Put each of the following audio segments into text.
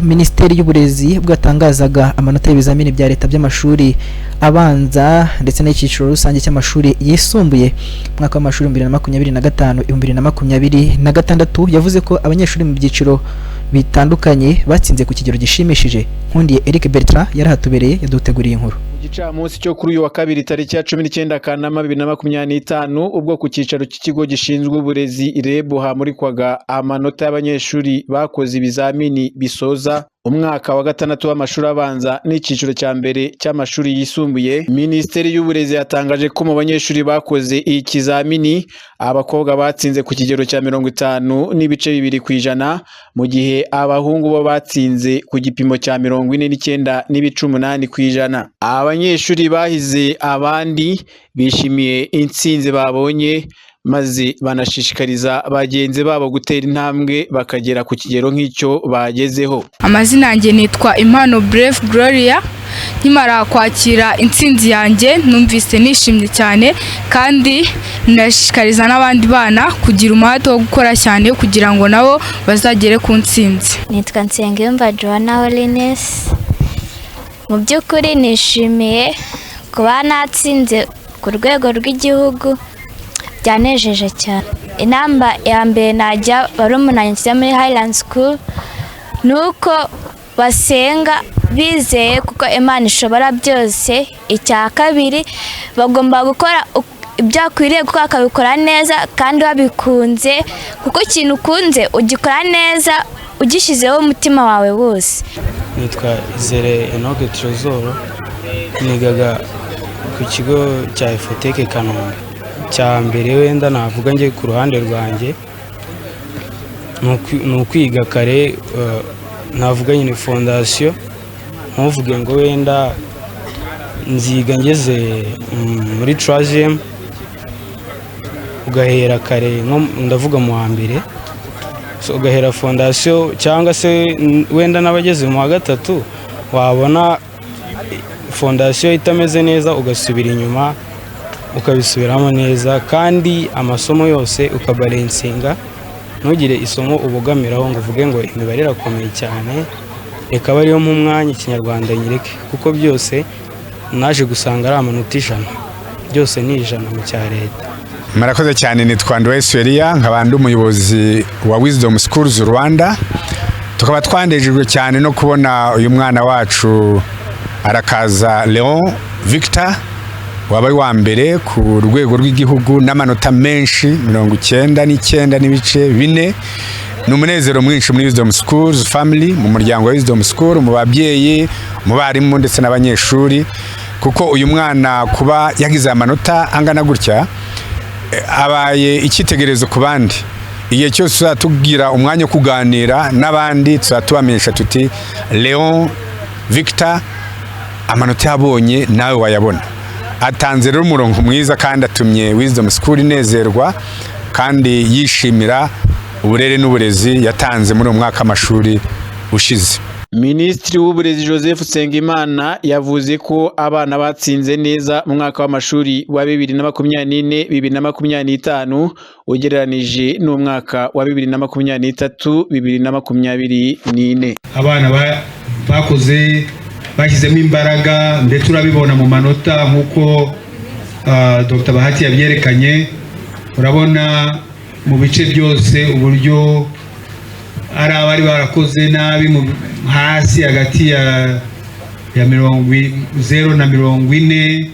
Minisiteri y'Uburezi bwatangazaga amanota y'ibizamini bya leta by'amashuri abanza ndetse n'icyiciro rusange cy'amashuri yisumbuye mwaka w'amashuri 2025-2026 yavuze ko abanyeshuri mu byiciro bitandukanye batsinze ku kigero gishimishije. Nkundiye Eric Bertrand yarahatubereye yaduteguriye inkuru. Gicamunsi cyo kuri uyu wa kabiri tariki ya 19 Kanama 2025 ubwo ku cyicaro cy'ikigo gishinzwe uburezi REB hamurikwaga amanota y'abanyeshuri bakoze ibizamini bisoza umwaka wa gatandatu w'amashuri abanza n'icyiciro cya mbere cy'amashuri yisumbuye. Minisiteri y'Uburezi yatangaje ko mu banyeshuri bakoze ikizamini abakobwa batsinze ku kigero cya 50.2% mu gihe abahungu bo batsinze ku gipimo cya 49.8%. Abanyeshuri bahize abandi bishimiye intsinzi babonye maze banashishikariza bagenzi babo gutera intambwe bakagera ku kigero nk'icyo bagezeho. Amazina yanjye nitwa Impano Brave Gloria. Nkimara kwakira intsinzi yanjye numvise nishimye cyane kandi ndashishikariza n'abandi bana kugira umuhate wo gukora cyane kugira ngo nabo bazagere ku ntsinzi. Nitwa Nsengiyumva Joanna Holiness. Mu by'ukuri nishimiye kuba natsinze ku rwego rw'igihugu, byanejeje cyane. Inamba ya mbere najya barumunagize muri Highland School nuko basenga bizeye kuko Imana ishobora byose. Icya kabiri bagomba gukora ibyakwiriye kuko akabikora neza kandi wabikunze, kuko ikintu ukunze ugikora neza ugishizeho umutima wawe wose. Nitwa Izere Enoke Trezor, nigaga ku kigo cya Ifoteke Kanombe. Cya mbere wenda navuga nge ku ruhande rwanjye ni ukwiga kare, navuga nyine fondasiyo, ntuvuge ngo wenda nziga ngeze muri 3e ugahera kare, ndavuga mu wa mbere, so ugahera fondasiyo, cyangwa se wenda n'abageze mu wa gatatu wabona fondasiyo itameze neza ugasubira inyuma ukabisubiramo neza, kandi amasomo yose ukabalensinga, ntugire isomo ubugamiraho ngo uvuge ngo imibare irakomeye cyane reka bariyo mu mwanya ikinyarwanda nyireke, kuko byose naje gusanga ari amanota 100, byose ni 100 mu cya leta. Murakoze cyane. Nitwa Ndweseria, nkabandi umuyobozi wa Wisdom Schools Rwanda. Tukaba twandejejwe cyane no kubona uyu mwana wacu arakaza Leon Victor wabaye wa mbere ku rwego rw'igihugu n'amanota menshi 99.4. Ni umunezero mwinshi muri Wisdom Schools family, mu muryango wa Wisdom School, mu babyeyi, mu barimu ndetse n'abanyeshuri, kuko uyu mwana kuba yagize amanota angana gutya abaye icyitegererezo ku bandi. Igihe cyose tuzatugira umwanya wo kuganira n'abandi tuzatubamenyesha tuti Leon Victor amanota yabonye nawe wayabona. Atanze rero umurongo mwiza kandi atumye Wisdom School inezerwa kandi yishimira uburere n'uburezi yatanze muri umwaka w'amashuri ushize. Minisitiri w'Uburezi Joseph Nsengimana yavuze ko abana batsinze neza mu mwaka w'amashuri wa 2024-2025 ugereranije n'umwaka wa 2023-2024. Abana bakoze bashyizemo imbaraga ndetse urabibona mu manota nk'uko Dr. Bahati yabyerekanye. Urabona mu bice byose uburyo ari abari barakoze nabi mu hasi hagati ya 0 na 40,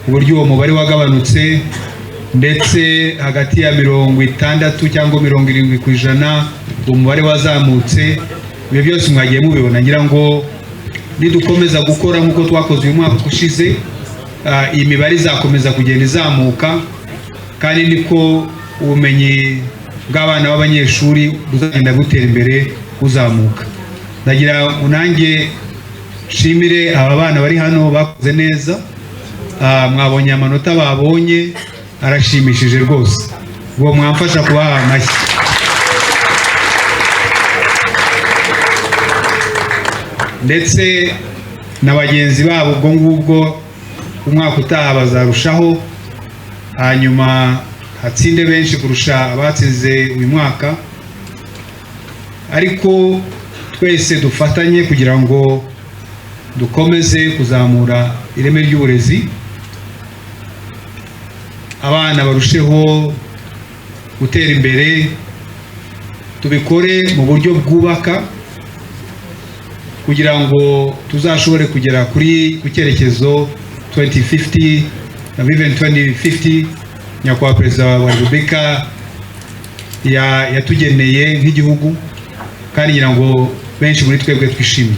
uburyo uwo mubare wagabanutse, ndetse hagati ya 60 cyangwa 70% umubare wazamutse. Ibyo byose mwagiye mubibona, ngira ngo nidukomeza gukora nk'uko twakoze uyu mwaka ushize, iyi mibare izakomeza kugenda izamuka, kandi niko ubumenyi bw'abana b'abanyeshuri buzagenda gutera imbere uzamuka. Ndagira unange shimire aba bana bari hano bakoze neza, mwabonye amanota babonye arashimishije rwose, ubwo mwamfasha kubaha amashyi. Ndetse na bagenzi babo ubwo ngubwo umwaka utaha bazarushaho, hanyuma hatsinde benshi kurusha abatsinze uyu mwaka. Ariko twese dufatanye kugira ngo dukomeze kuzamura ireme ry'uburezi, abana barusheho gutera imbere, tubikore mu buryo bwubaka kugira ngo tuzashobore kugera ku cyerekezo 2050 na even 2050 nyakubahwa perezida wa Repubulika yatugeneye nk'igihugu, kandi ngira ngo benshi muri twebwe twishimiye.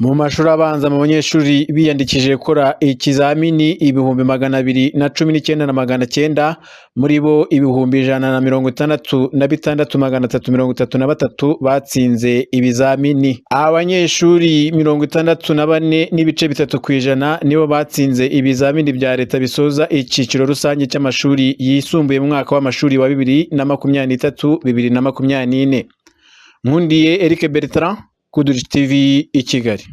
Mu mashuri abanza mu banyeshuri biyandikishije gukora ikizamini 219,900, muri bo 166,333 batsinze ibizamini. Abanyeshuri 64.3% nibo batsinze ibizamini bya leta bisoza icyiciro rusange cy'amashuri yisumbuye mu mwaka w'amashuri wa 2023-2024. Nkundiye Eric Bertrand, Kuduri TV i Kigali.